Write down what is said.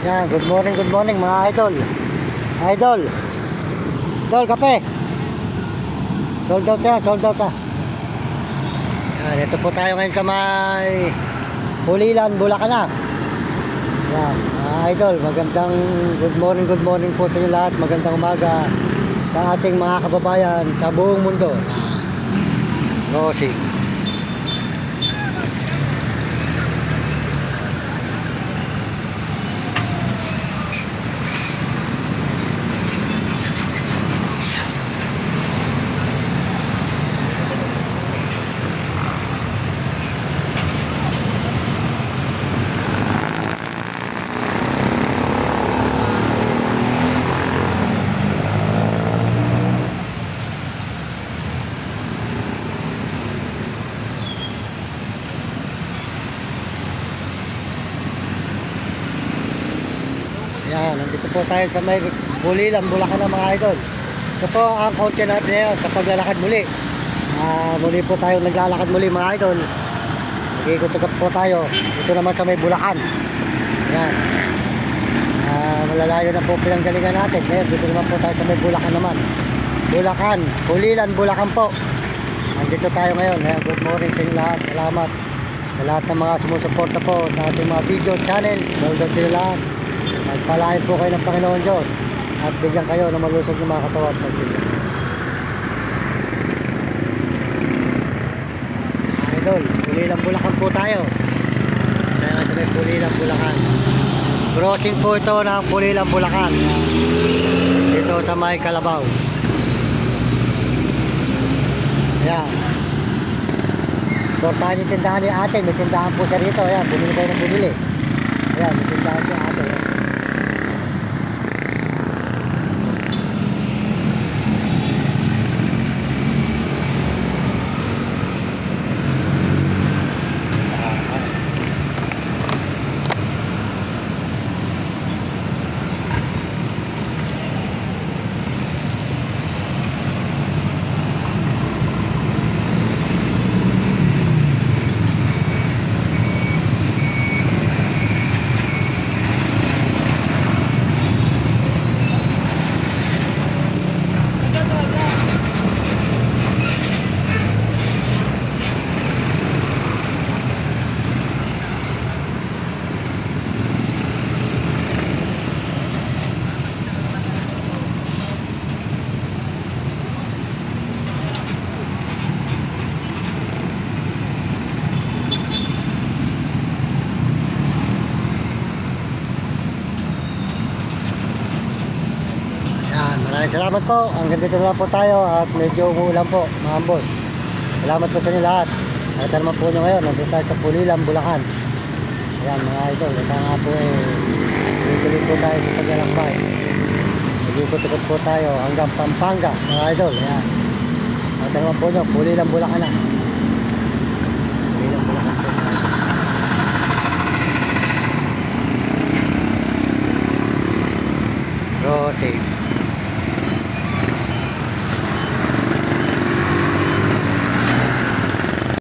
Yan, good morning mga idol. Idol. Idol, kape. Sold out yan, sold out ah. Yan, ito po tayo ngayon sa may Pulilan, Bulacan na. Yan, mga idol, magandang good morning po sa inyo lahat. Magandang umaga sa ating mga kababayan sa buong mundo. Rosy. Yan, nandito po tayo sa may Pulilan, Bulacan na mga idol. Ito po ang content natin ngayon sa paglalakad muli. Muli po tayo naglalakad muli mga idol. Nag-ikot-ikot po tayo. Ito naman sa may Bulacan. Yan. Malalayo na po pinanggalingan natin. Ngayon, dito naman po tayo sa may Bulacan naman. Bulacan, Pulilan, Bulacan po. Nandito tayo ngayon. Good morning sa inyo lahat. Salamat sa lahat ng mga sumusuporta po sa ating mga video channel. Sold out sa inyo lahat. Magpalain po kayo ng Panginoon Diyos at bigyan kayo ng malusog ng mga katawan sa sila. Idol, Pulilan, Bulacan po tayo. Kaya natin may Pulilan, Bulacan. Crossing po ito ng Pulilan, Bulacan. Dito sa may Kalabaw. Ayan. Portahan yung tindahan ni ate. May tindahan po siya rito. Ayan, bumili kayo ng bumili. Ayan, may tindahan siya ate. Ayan. Maraming salamat po. Hanggang dito na lang po tayo at medyo umuulan po, mga ambol. Salamat po sa inyo lahat. At naman po nyo ngayon, nandito tayo sa Pulilan, Bulacan. Ayan mga idol, ito nga po tuloy po tayo sa paglalakbay. Nag-ikot-ikot po tayo hanggang Pampanga, mga idol. Ayan. At naman po nyo, Pulilan, Bulacan na.